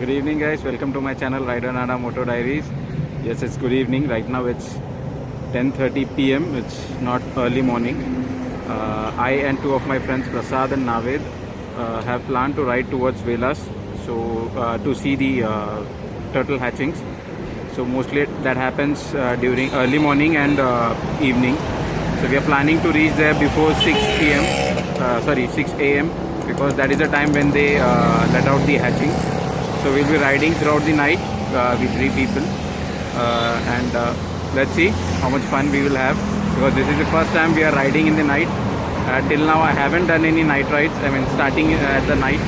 Good evening, guys. Welcome to my channel, Rider Nada Moto Diaries. Yes, it's good evening. Right now it's 10:30 p.m. It's not early morning. I and two of my friends, Prasad and Naved, have planned to ride towards Velas, so to see the turtle hatchings. So mostly that happens during early morning and evening. So we are planning to reach there before 6 p.m. 6 a.m. because that is the time when they let out the hatching. So we'll be riding throughout the night with three people, and let's see how much fun we will have, because this is the first time we are riding in the night. Till now I haven't done any night rides, I mean starting at the night.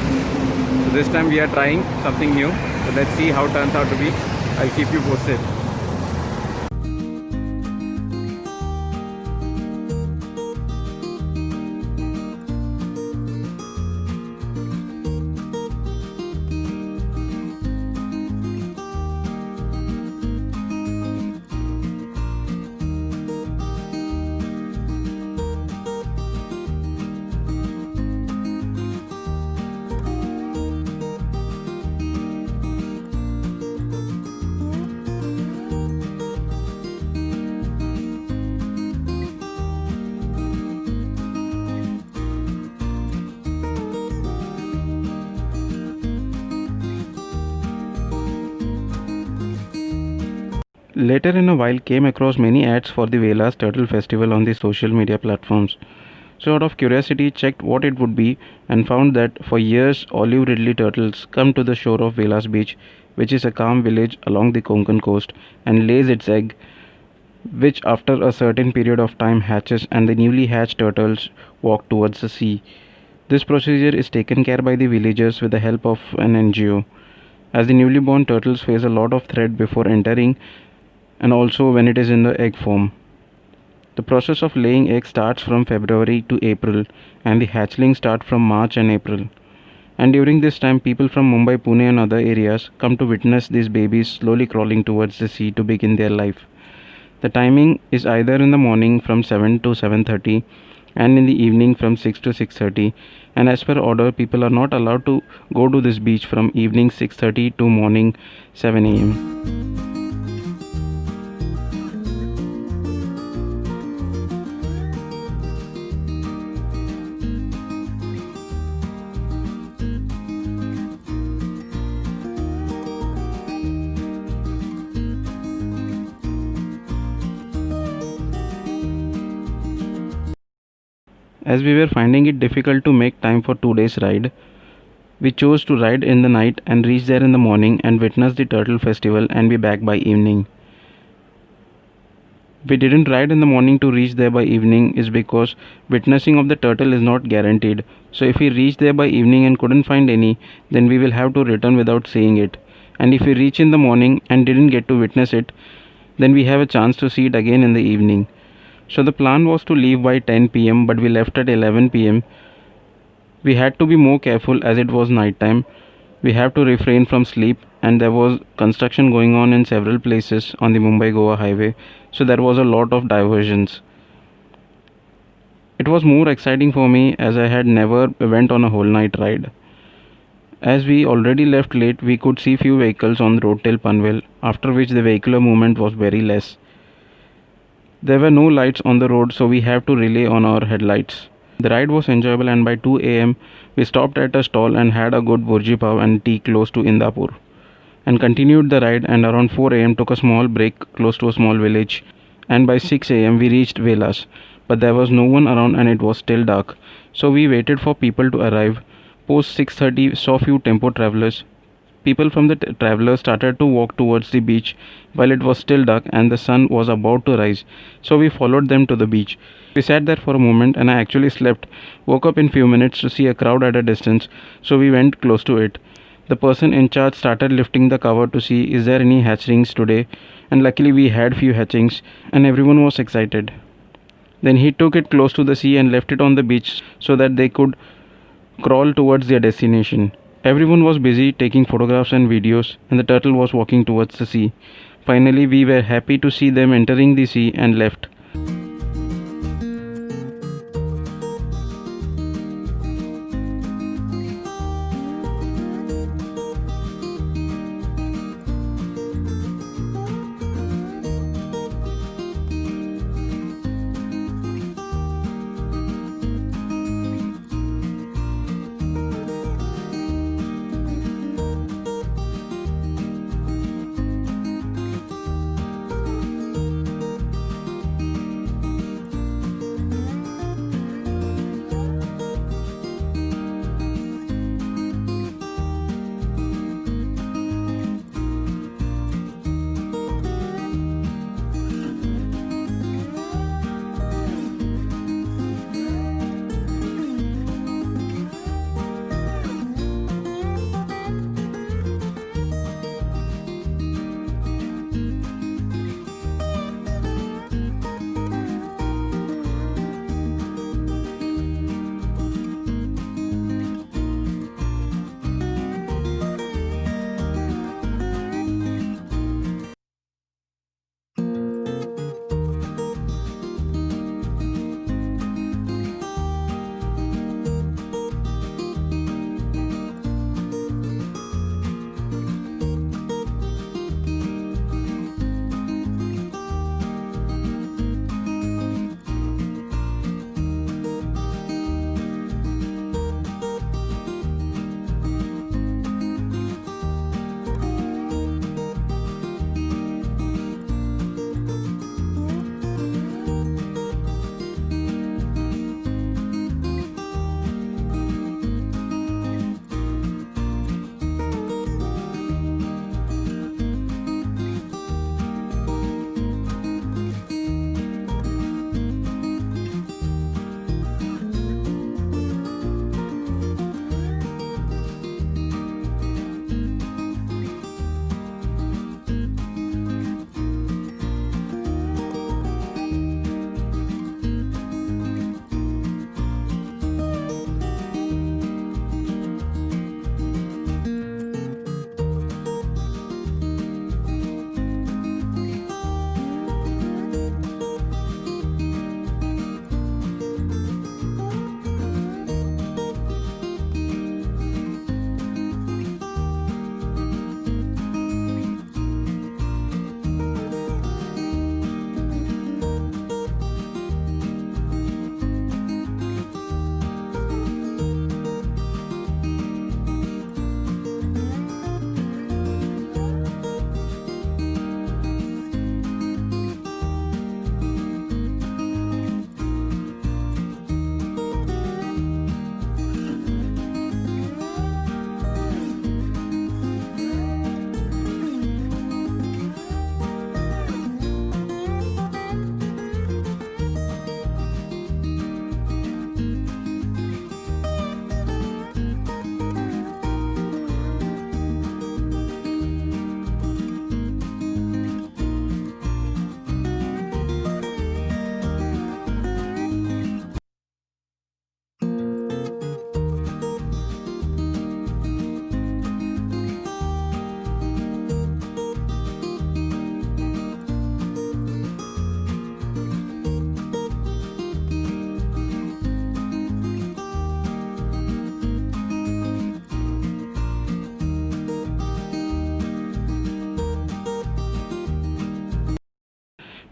So this time we are trying something new. So let's see how it turns out to be. I'll keep you posted. Later in a while came across many ads for the Velas Turtle Festival on the social media platforms. So out of curiosity checked what it would be and found that for years olive ridley turtles come to the shore of Velas beach, which is a calm village along the Konkan coast, and lays its egg, which after a certain period of time hatches and the newly hatched turtles walk towards the sea. This procedure is taken care by the villagers with the help of an NGO, as the newly born turtles face a lot of threat before entering and also when it is in the egg form. The process of laying eggs starts from February to April, and the hatchlings start from March and April. And during this time, people from Mumbai, Pune, and other areas come to witness these babies slowly crawling towards the sea to begin their life. The timing is either in the morning from 7 to 7:30 and in the evening from 6 to 6:30, and as per order people are not allowed to go to this beach from evening 6:30 to morning 7 a.m. As we were finding it difficult to make time for 2 days ride, we chose to ride in the night and reach there in the morning and witness the turtle festival and be back by evening. We didn't ride in the morning to reach there by evening is because witnessing of the turtle is not guaranteed. So if we reach there by evening and couldn't find any, then we will have to return without seeing it. And if we reach in the morning and didn't get to witness it, then we have a chance to see it again in the evening. So the plan was to leave by 10 pm, but we left at 11 pm. We had to be more careful as it was night time. We have to refrain from sleep, and there was construction going on in several places on the Mumbai-Goa highway, so there was a lot of diversions. It was more exciting for me as I had never went on a whole night ride. As we already left late, we could see few vehicles on the road till Panvel, after which the vehicular movement was very less. There were no lights on the road, so we have to rely on our headlights. The ride was enjoyable, and by 2 am we stopped at a stall and had a good burji pav and tea close to Indapur, and continued the ride, and around 4 am took a small break close to a small village, and by 6 am we reached Velas, but there was no one around and it was still dark, so we waited for people to arrive. Post 6:30 saw few tempo travelers. People from the travelers started to walk towards the beach while it was still dark and the sun was about to rise, so we followed them to the beach. We sat there for a moment and I actually slept, woke up in few minutes to see a crowd at a distance, so we went close to it. The person in charge started lifting the cover to see is there any hatchlings today, and luckily we had few hatchings and everyone was excited. Then he took it close to the sea and left it on the beach so that they could crawl towards their destination. Everyone was busy taking photographs and videos, and the turtle was walking towards the sea. Finally, we were happy to see them entering the sea and left.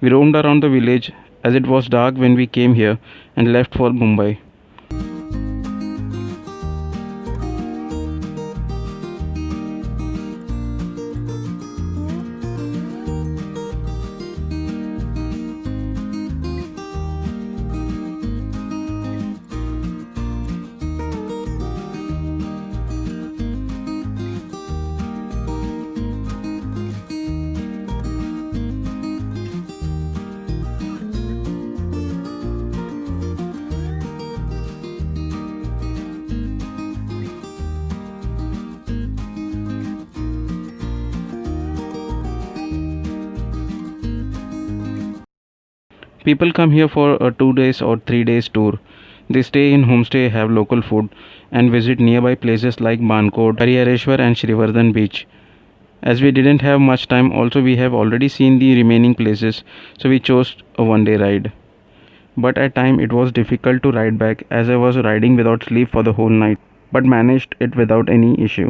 We roamed around the village as it was dark when we came here and left for Mumbai. People come here for a 2 days or 3 days tour. They stay in homestay, have local food, and visit nearby places like Bankot, Harihareshwar, and Srivardhan beach. As we didn't have much time, also we have already seen the remaining places, so we chose a 1 day ride. But at time it was difficult to ride back as I was riding without sleep for the whole night, but managed it without any issue.